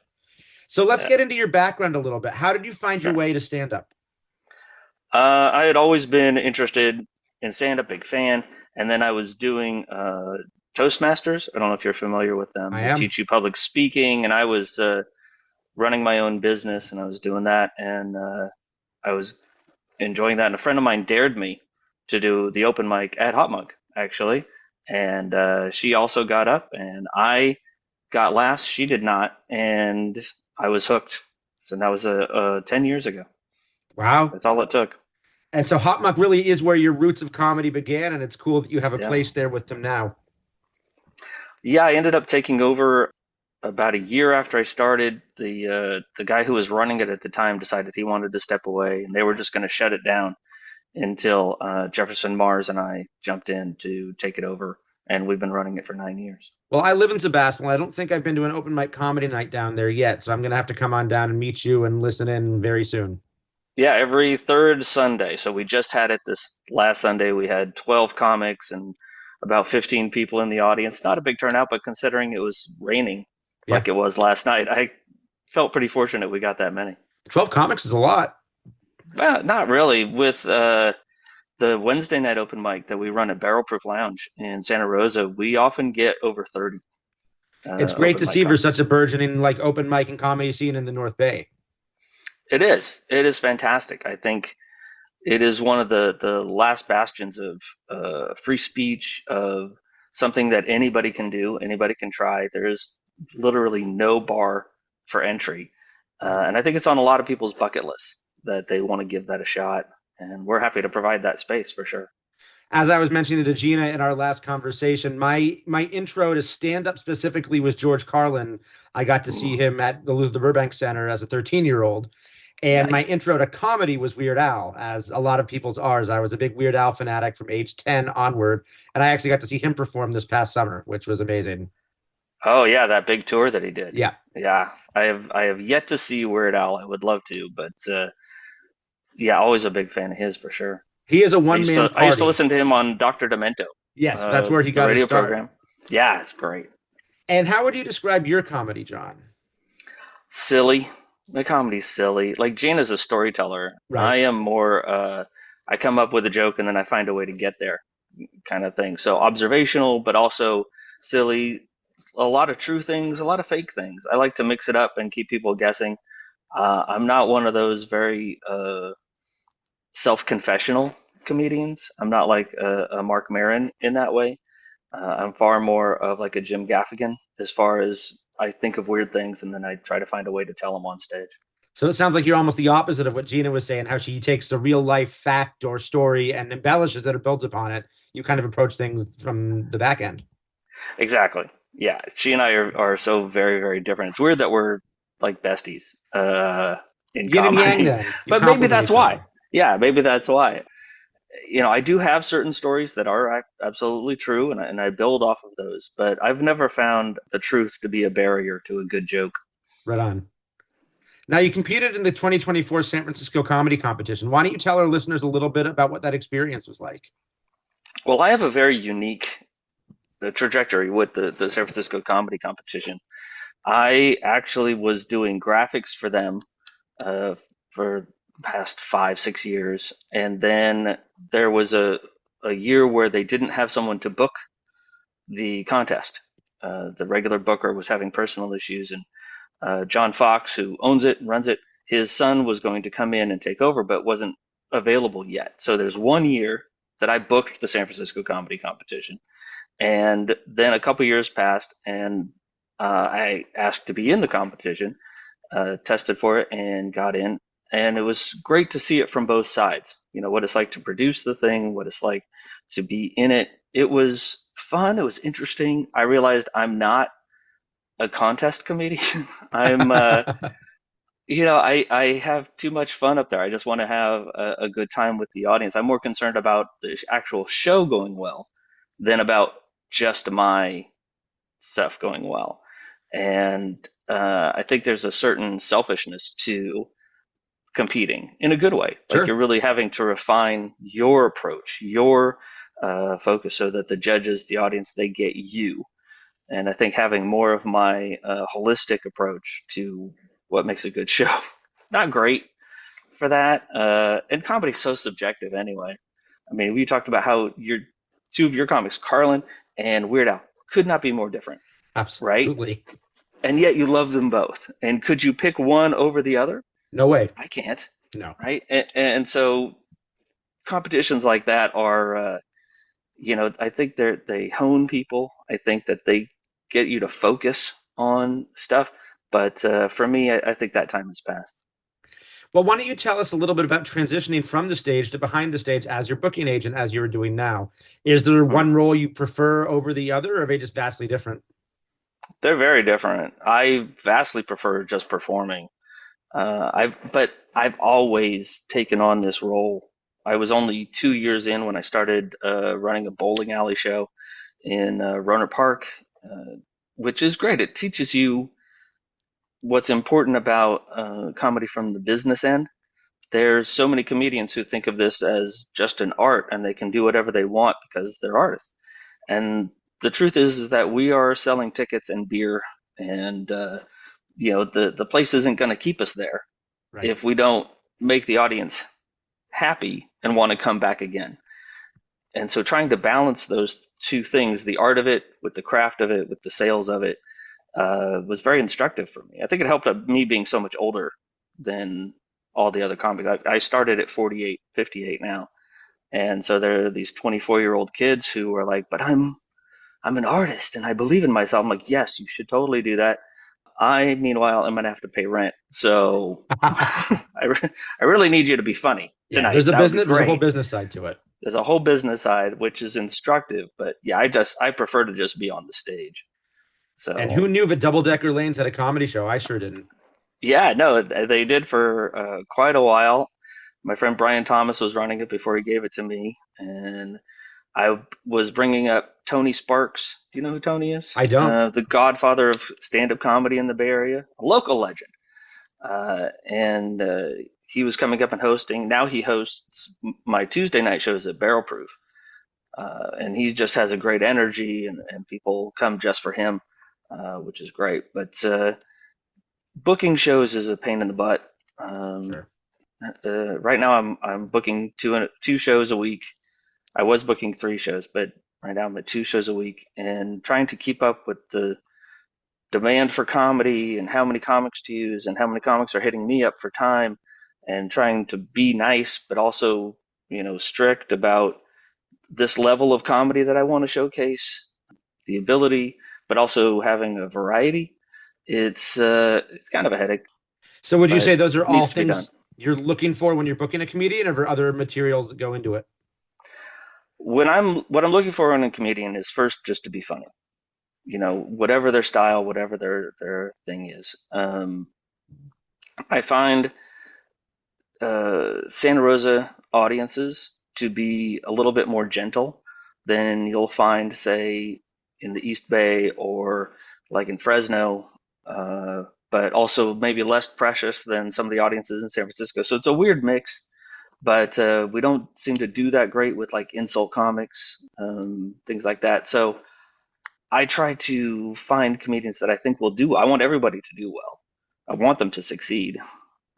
So let's get into your background a little bit. How did you find your way to stand up? I had always been interested in stand-up, big fan, and then I was doing Toastmasters. I don't know if you're familiar with them. I They am. teach you public speaking, and I was running my own business, and I was doing that, and I was enjoying that. And a friend of mine dared me to do the open mic at HopMonk, actually, and she also got up, and I got laughs. She did not, and I was hooked. So that was 10 years ago. Wow. That's all it took. And so HopMonk really is where your roots of comedy began, and it's cool that you have a Yeah. place there with them now. Yeah, I ended up taking over about a year after I started. The guy who was running it at the time decided he wanted to step away, and they were just going to shut it down until Jefferson Mars and I jumped in to take it over, and we've been running it for 9 years. Well, I live in Sebastopol. I don't think I've been to an open mic comedy night down there yet, so I'm going to have to come on down and meet you and listen in very soon. Yeah, every third Sunday. So we just had it this last Sunday. We had 12 comics and about 15 people in the audience. Not a big turnout, but considering it was raining Yeah. like it was last night, I felt pretty fortunate we got that many. 12 comics is a lot. Well, not really. With the Wednesday night open mic that we run at Barrel Proof Lounge in Santa Rosa, we often get over 30 It's great open to mic see for such comics. a burgeoning like open mic and comedy scene in the North Bay. It is. It is fantastic. I think it is one of the last bastions of free speech, of something that anybody can do, anybody can try. There is literally no bar for entry. And I think it's on a lot of people's bucket lists that they want to give that a shot. And we're happy to provide that space for sure. As I was mentioning to Gina in our last conversation, my intro to stand up specifically was George Carlin. I got to see Ooh, him at the Burbank Center as a 13-year-old. And my nice. intro to comedy was Weird Al, as a lot of people's are. I was a big Weird Al fanatic from age 10 onward. And I actually got to see him perform this past summer, which was amazing. Oh yeah, that big tour that he did. Yeah. Yeah, I have yet to see Weird Al. I would love to, but yeah, always a big fan of his for sure. He is a I one used man to I used to party. listen to him on Dr. Demento, Yes, that's where he the got his radio start. program. Yeah, it's great. And how would you describe your comedy, John? Silly. My comedy's silly. Like Gina's a storyteller. Right. I am more I come up with a joke and then I find a way to get there kind of thing. So observational but also silly. A lot of true things, a lot of fake things. I like to mix it up and keep people guessing. I'm not one of those very self-confessional comedians. I'm not like a Mark Maron in that way. I'm far more of like a Jim Gaffigan as far as I think of weird things and then I try to find a way to tell them on stage. So it sounds like you're almost the opposite of what Gina was saying, how she takes a real life fact or story and embellishes it or builds upon it. You kind of approach things from the back end. Exactly. Yeah, she and I are so very, very different. It's weird that we're like besties in Yin and yang, comedy, then. You but maybe complement that's each why. other. Yeah, maybe that's why. I do have certain stories that are absolutely true, and I build off of those. But I've never found the truth to be a barrier to a good joke. Right on. Now, you competed in the 2024 San Francisco Comedy Competition. Why don't you tell our listeners a little bit about what that experience was like? Well, I have a very unique trajectory with the San Francisco Comedy Competition. I actually was doing graphics for them uh, for the past 5, 6 years, and then there was a year where they didn't have someone to book the contest. The regular booker was having personal issues, and John Fox, who owns it and runs it, his son was going to come in and take over, but wasn't available yet. So there's one year that I booked the San Francisco Comedy Competition, and then a couple years passed, and I asked to be in the competition, tested for it, and got in. And it was great to see it from both sides. What it's like to produce the thing, what it's like to be in it. It was fun. It was interesting. I realized I'm not a contest comedian. I'm, I have too much fun up there. I just want to have a good time with the audience. I'm more concerned about the actual show going well than about just my stuff going well. And I think there's a certain selfishness to competing in a good way. Like Sure. you're really having to refine your approach, your focus, so that the judges, the audience, they get you. And I think having more of my holistic approach to what makes a good show, not great for that. And comedy's so subjective anyway. I mean, we talked about how your two of your comics, Carlin and Weird Al, could not be more different, right? Absolutely. And yet you love them both. And could you pick one over the other? No way. I can't, No. right? And so competitions like that are, I think they hone people. I think that they get you to focus on stuff. But for me, I think that time has passed. Well, why don't you tell us a little bit about transitioning from the stage to behind the stage as your booking agent, as you're doing now? Is there Hmm. one role you prefer over the other, or are they just vastly different? They're very different. I vastly prefer just performing. I've always taken on this role. I was only 2 years in when I started running a bowling alley show in Rohnert Park, which is great. It teaches you what's important about comedy from the business end, there's so many comedians who think of this as just an art and they can do whatever they want because they're artists. And the truth is that we are selling tickets and beer, and the place isn't going to keep us there Right. if we don't make the audience happy and want to come back again. And so trying to balance those two things, the art of it with the craft of it, with the sales of it, was very instructive for me. I think it helped me being so much older than all the other comics. I started at 48, 58 now. And so there are these 24-year-old kids who are like, but I'm an artist and I believe in myself. I'm like, yes, you should totally do that. I, meanwhile, am going to have to pay rent. So I really need you to be funny Yeah, tonight. there's a That would be business, there's a whole great. business side to it. There's a whole business side, which is instructive. But yeah, I prefer to just be on the stage. And who So knew that Double Decker Lanes had a comedy show? I sure didn't. yeah, no, they did for quite a while. My friend Brian Thomas was running it before he gave it to me. And I was bringing up Tony Sparks. Do you know who Tony is? I don't. The godfather of stand-up comedy in the Bay Area, a local legend. And he was coming up and hosting. Now he hosts my Tuesday night shows at Barrel Proof. And he just has a great energy, and people come just for him, which is great. But booking shows is a pain in the butt. Um, Sure. right now, I'm booking two shows a week. I was booking three shows, but right now I'm at two shows a week, and trying to keep up with the demand for comedy and how many comics to use and how many comics are hitting me up for time, and trying to be nice but also strict about this level of comedy that I want to showcase, the ability, but also having a variety. It's kind of a headache, So would you but say those are it all needs to be done. things you're looking for when you're booking a comedian, or other materials that go into it? What I'm looking for in a comedian is first just to be funny. Whatever their style, whatever their thing is. I find Santa Rosa audiences to be a little bit more gentle than you'll find, say, in the East Bay or like in Fresno, but also maybe less precious than some of the audiences in San Francisco. So it's a weird mix, but we don't seem to do that great with like insult comics, things like that. So I try to find comedians that I think will do. I want everybody to do well. I want them to succeed,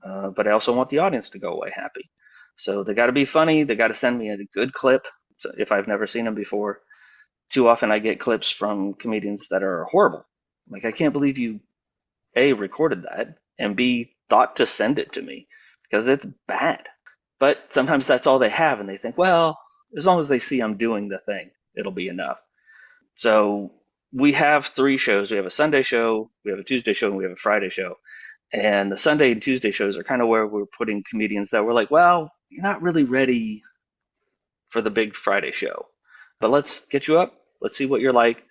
but I also want the audience to go away happy. So they got to be funny. They got to send me a good clip. So if I've never seen them before, too often I get clips from comedians that are horrible. Like, I can't believe you A, recorded that, and B, thought to send it to me because it's bad. But sometimes that's all they have, and they think, well, as long as they see I'm doing the thing, it'll be enough. So we have three shows. We have a Sunday show, we have a Tuesday show, and we have a Friday show. And the Sunday and Tuesday shows are kind of where we're putting comedians that we're like, well, you're not really ready for the big Friday show, but let's get you up. Let's see what you're like.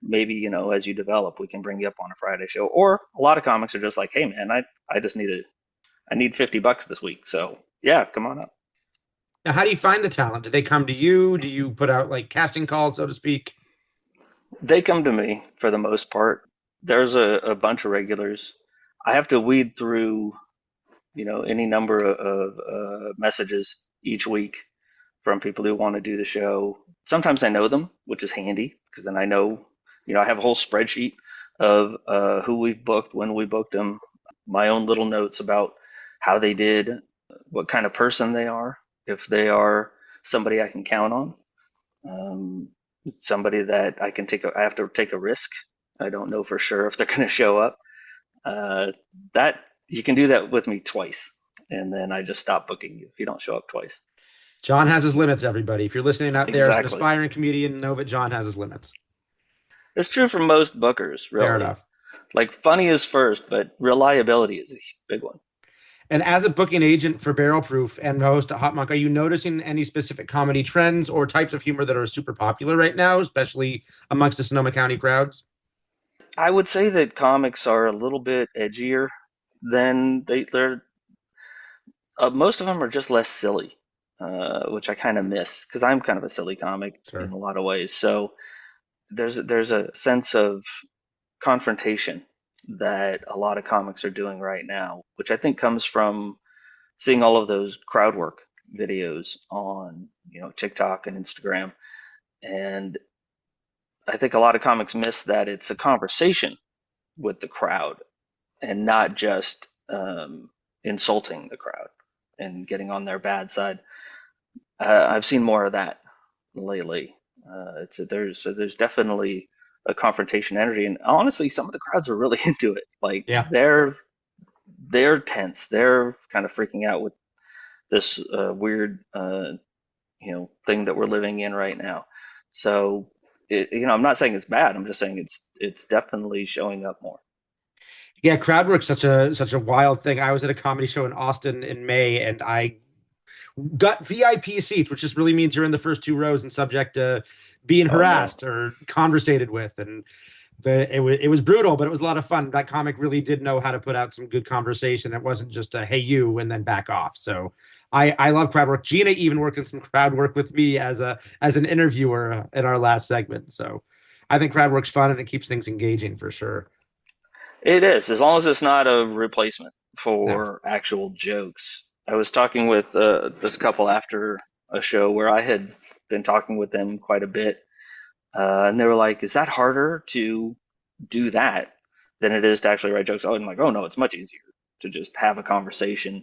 Maybe, as you develop, we can bring you up on a Friday show. Or a lot of comics are just like, hey man, I just I need $50 this week. So yeah, come on up. Now, how do you find the talent? Do they come to you? Do you put out like casting calls, so to speak? They come to me for the most part. There's a bunch of regulars. I have to weed through, any number of messages each week from people who want to do the show. Sometimes I know them, which is handy because then I know, I have a whole spreadsheet of who we've booked, when we booked them, my own little notes about how they did, what kind of person they are, if they are somebody I can count on, um, somebody that I have to take a risk. I don't know for sure if they're going to show up. Uh, that you can do that with me twice, and then I just stop booking you if you don't show up twice. John has his limits, everybody. If you're listening out there as an Exactly. aspiring comedian, know that John has his limits. It's true for most bookers, Fair really. enough. Like, funny is first, but reliability is a big one. And as a booking agent for Barrel Proof and host at HopMonk, are you noticing any specific comedy trends or types of humor that are super popular right now, especially amongst the Sonoma County crowds? I would say that comics are a little bit edgier than they're. Most of them are just less silly, which I kind of miss because I'm kind of a silly comic in Sure. a lot of ways. So there's a sense of confrontation that a lot of comics are doing right now, which I think comes from seeing all of those crowd work videos on, TikTok and Instagram. And I think a lot of comics miss that it's a conversation with the crowd and not just insulting the crowd and getting on their bad side. I've seen more of that lately. There's definitely a confrontation energy, and honestly, some of the crowds are really into it. Like Yeah. they're tense. They're kind of freaking out with this weird thing that we're living in right now. So I'm not saying it's bad. I'm just saying it's definitely showing up more. Yeah, crowd work's such a wild thing. I was at a comedy show in Austin in May, and I got VIP seats, which just really means you're in the first two rows and subject to being Oh no. harassed or conversated with. And it was brutal, but it was a lot of fun. That comic really did know how to put out some good conversation. It wasn't just a hey you and then back off. So I love crowd work. Gina even worked in some crowd work with me as an interviewer in our last segment. So I think crowd work's fun and it keeps things engaging for sure. It is, as long as it's not a replacement No. for actual jokes. I was talking with this couple after a show where I had been talking with them quite a bit, and they were like, "Is that harder to do that than it is to actually write jokes?" Oh, I'm like, "Oh no, it's much easier to just have a conversation."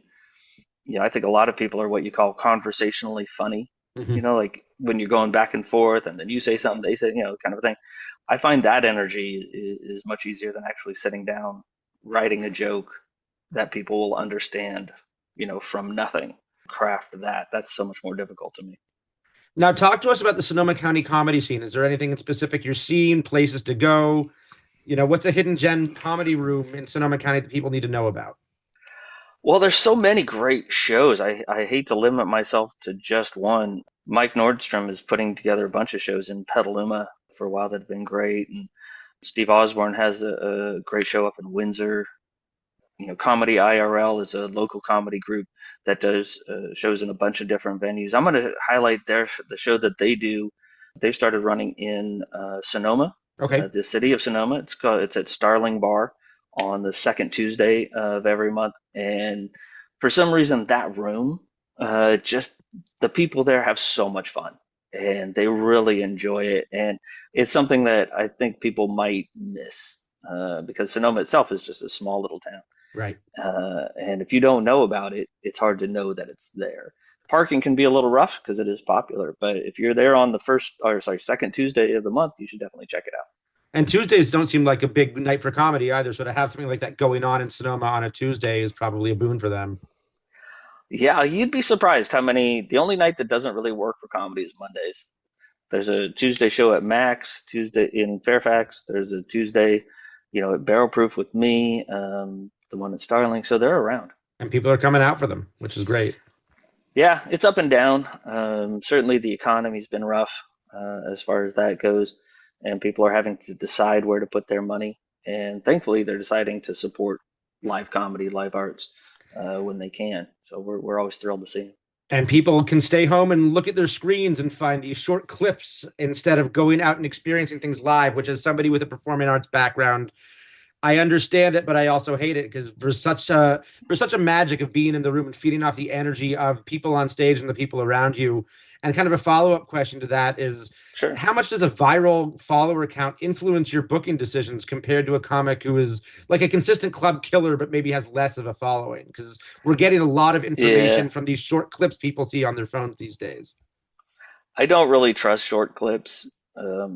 I think a lot of people are what you call conversationally funny. Mhm. Like when you're going back and forth, and then you say something, they say, kind of a thing. I find that energy is much easier than actually sitting down, writing a joke that people will understand, from nothing. Craft that. That's so much more difficult to me. Now, talk to us about the Sonoma County comedy scene. Is there anything in specific you're seeing, places to go? What's a hidden gem comedy room in Sonoma County that people need to know about? Well, there's so many great shows. I hate to limit myself to just one. Mike Nordstrom is putting together a bunch of shows in Petaluma for a while that have been great. And Steve Osborne has a great show up in Windsor. Comedy IRL is a local comedy group that does shows in a bunch of different venues. I'm going to highlight the show that they do. They started running in Sonoma, Okay. the city of Sonoma. It's at Starling Bar on the second Tuesday of every month, and for some reason that room, just the people there have so much fun, and they really enjoy it, and it's something that I think people might miss because Sonoma itself is just a small little town. Right. And if you don't know about it, it's hard to know that it's there. Parking can be a little rough because it is popular, but if you're there on the second Tuesday of the month, you should definitely check it out. And Tuesdays don't seem like a big night for comedy either. So to have something like that going on in Sonoma on a Tuesday is probably a boon for them. Yeah, you'd be surprised how many. The only night that doesn't really work for comedy is Mondays. There's a Tuesday show at Max, Tuesday in Fairfax. There's a Tuesday, at Barrel Proof with me, the one at Starling. So they're around. And people are coming out for them, which is great. Yeah, it's up and down. Certainly, the economy's been rough as far as that goes, and people are having to decide where to put their money. And thankfully, they're deciding to support live comedy, live arts when they can. So we're always thrilled to see it. And people can stay home and look at their screens and find these short clips instead of going out and experiencing things live, which as somebody with a performing arts background, I understand it, but I also hate it because there's such a magic of being in the room and feeding off the energy of people on stage and the people around you. And kind of a follow-up question to that is Sure. how much does a viral follower count influence your booking decisions compared to a comic who is like a consistent club killer, but maybe has less of a following? Because we're getting a lot of Yeah, information from these short clips people see on their phones these days. I don't really trust short clips.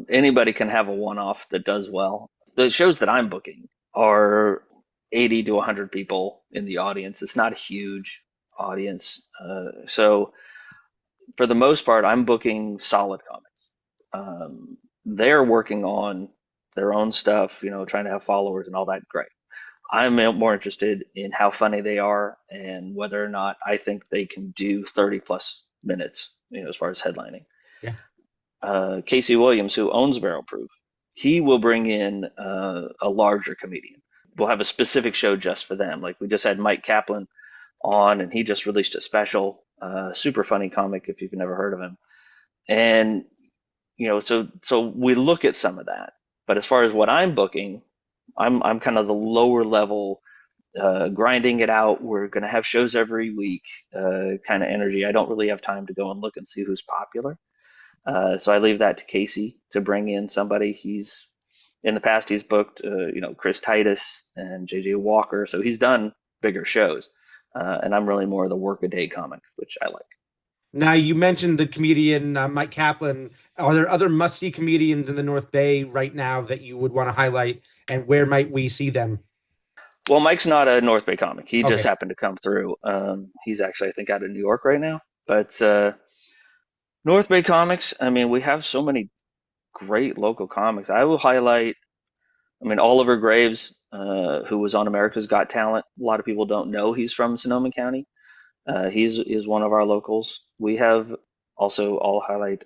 Anybody can have a one-off that does well. The shows that I'm booking are 80 to 100 people in the audience. It's not a huge audience. So for the most part, I'm booking solid comics. They're working on their own stuff, trying to have followers and all that. Great. I'm more interested in how funny they are and whether or not I think they can do 30 plus minutes, as far as headlining. Yeah. Casey Williams, who owns Barrel Proof, he will bring in a larger comedian. We'll have a specific show just for them. Like we just had Mike Kaplan on, and he just released a special, super funny comic if you've never heard of him. And so we look at some of that. But as far as what I'm booking, I'm kind of the lower level grinding it out. We're going to have shows every week, kind of energy. I don't really have time to go and look and see who's popular. So I leave that to Casey to bring in somebody. In the past, he's booked, Chris Titus and JJ Walker. So he's done bigger shows. And I'm really more of the workaday comic, which I like. Now, you mentioned the comedian Mike Kaplan. Are there other must-see comedians in the North Bay right now that you would want to highlight, and where might we see them? Well, Mike's not a North Bay comic. He just Okay. happened to come through. He's actually, I think, out of New York right now. But North Bay comics, I mean, we have so many great local comics. I will highlight, I mean, Oliver Graves, who was on America's Got Talent. A lot of people don't know he's from Sonoma County. He's one of our locals. We have also, I'll highlight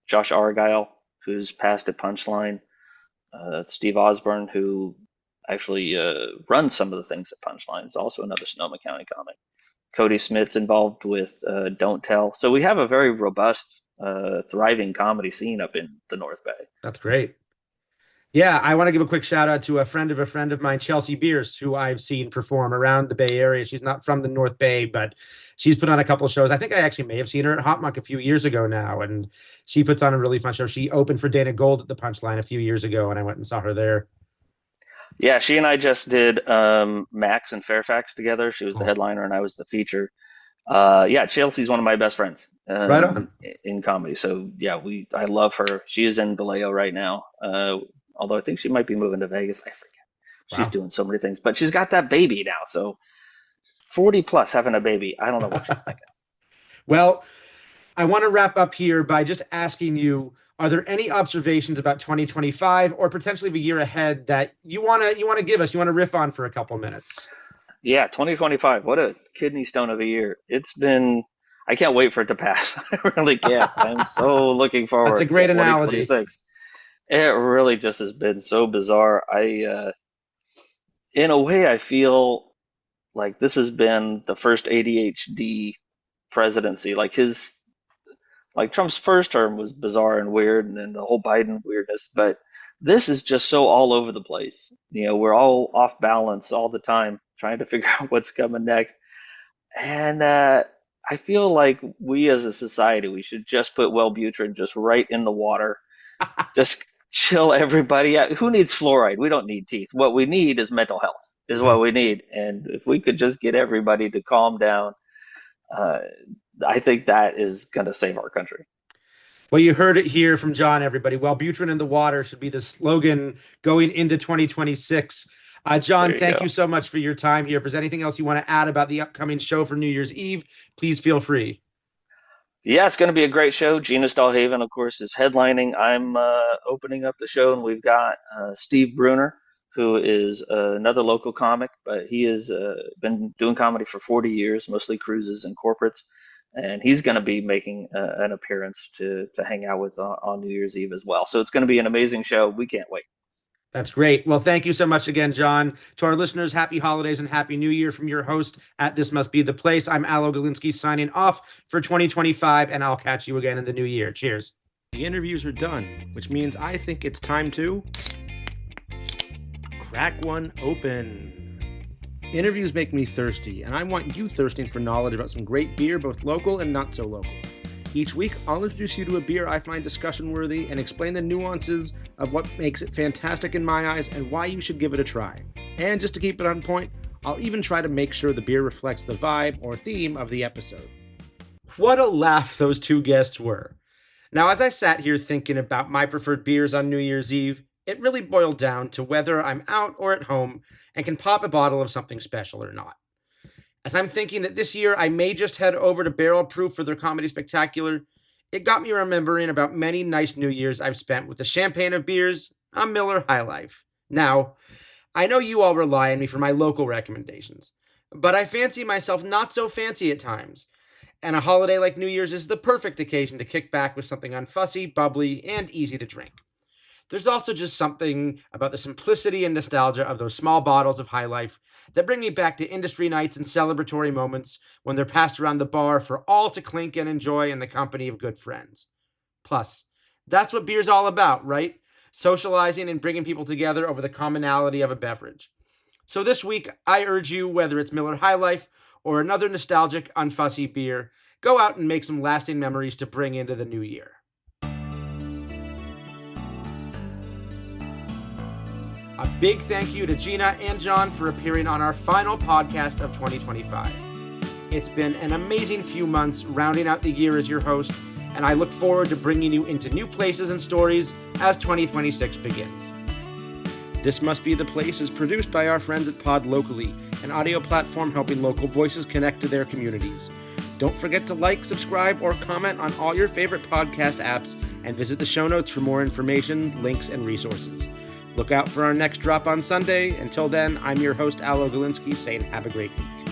Josh Argyle, who's passed at Punchline. Steve Osborne, who actually runs some of the things at Punchline, is also another Sonoma County comic. Cody Smith's involved with Don't Tell. So we have a very robust, thriving comedy scene up in the North Bay. That's great. Yeah, I want to give a quick shout out to a friend of mine, Chelsea Beers, who I've seen perform around the Bay Area. She's not from the North Bay, but she's put on a couple of shows. I think I actually may have seen her at HopMonk a few years ago now, and she puts on a really fun show. She opened for Dana Gold at the Punchline a few years ago, and I went and saw her there. Yeah, she and I just did Max and Fairfax together. She was the headliner and I was the feature. Yeah, Chelsea's one of my best friends Right on. in comedy. So yeah, I love her. She is in Vallejo right now. Although I think she might be moving to Vegas. I forget. She's Wow. doing so many things, but she's got that baby now. So 40 plus having a baby. I don't know what she's thinking. Well, I want to wrap up here by just asking you, are there any observations about 2025 or potentially the year ahead that you want to give us, you want to riff on for a couple minutes? Yeah, 2025. What a kidney stone of a year. I can't wait for it to pass. I really can't. I'm so looking forward That's a to great analogy. 2026. It really just has been so bizarre. In a way, I feel like this has been the first ADHD presidency. Like Trump's first term was bizarre and weird, and then the whole Biden weirdness. But this is just so all over the place. We're all off balance all the time, trying to figure out what's coming next. And I feel like we as a society, we should just put Wellbutrin just right in the water. Just chill everybody out. Who needs fluoride? We don't need teeth. What we need is mental health, is what we need. And if we could just get everybody to calm down, uh, I think that is going to save our country. Well, you heard it here from Jon, everybody. Wellbutrin in the water should be the slogan going into 2026. Jon, There you thank go. you so much for your time here. If there's anything else you want to add about the upcoming show for New Year's Eve, please feel free. Yeah, it's going to be a great show. Gina Stahl-Haven, of course, is headlining. I'm opening up the show, and we've got Steve Bruner, who is another local comic, but he has been doing comedy for 40 years, mostly cruises and corporates, and he's going to be making an appearance to hang out with on New Year's Eve as well. So it's going to be an amazing show. We can't wait. That's great. Well, thank you so much again, Jon. To our listeners, happy holidays and happy new year from your host at This Must Be the Place. I'm Alo Galinsky signing off for 2025, and I'll catch you again in the new year. Cheers. The interviews are done, which means I think it's time to crack one open. Interviews make me thirsty, and I want you thirsting for knowledge about some great beer, both local and not so local. Each week, I'll introduce you to a beer I find discussion-worthy and explain the nuances of what makes it fantastic in my eyes and why you should give it a try. And just to keep it on point, I'll even try to make sure the beer reflects the vibe or theme of the episode. What a laugh those two guests were. Now, as I sat here thinking about my preferred beers on New Year's Eve, it really boiled down to whether I'm out or at home and can pop a bottle of something special or not. As I'm thinking that this year I may just head over to Barrel Proof for their Comedy Spectacular, it got me remembering about many nice New Years I've spent with the champagne of beers, a Miller High Life. Now, I know you all rely on me for my local recommendations, but I fancy myself not so fancy at times, and a holiday like New Year's is the perfect occasion to kick back with something unfussy, bubbly, and easy to drink. There's also just something about the simplicity and nostalgia of those small bottles of High Life that bring me back to industry nights and celebratory moments when they're passed around the bar for all to clink and enjoy in the company of good friends. Plus, that's what beer's all about, right? Socializing and bringing people together over the commonality of a beverage. So this week, I urge you, whether it's Miller High Life or another nostalgic, unfussy beer, go out and make some lasting memories to bring into the new year. A big thank you to Gina and Jon for appearing on our final podcast of 2025. It's been an amazing few months rounding out the year as your host, and I look forward to bringing you into new places and stories as 2026 begins. This Must Be the Place is produced by our friends at Pod Locally, an audio platform helping local voices connect to their communities. Don't forget to like, subscribe, or comment on all your favorite podcast apps, and visit the show notes for more information, links, and resources. Look out for our next drop on Sunday. Until then, I'm your host, Alo Galinsky, saying have a great week.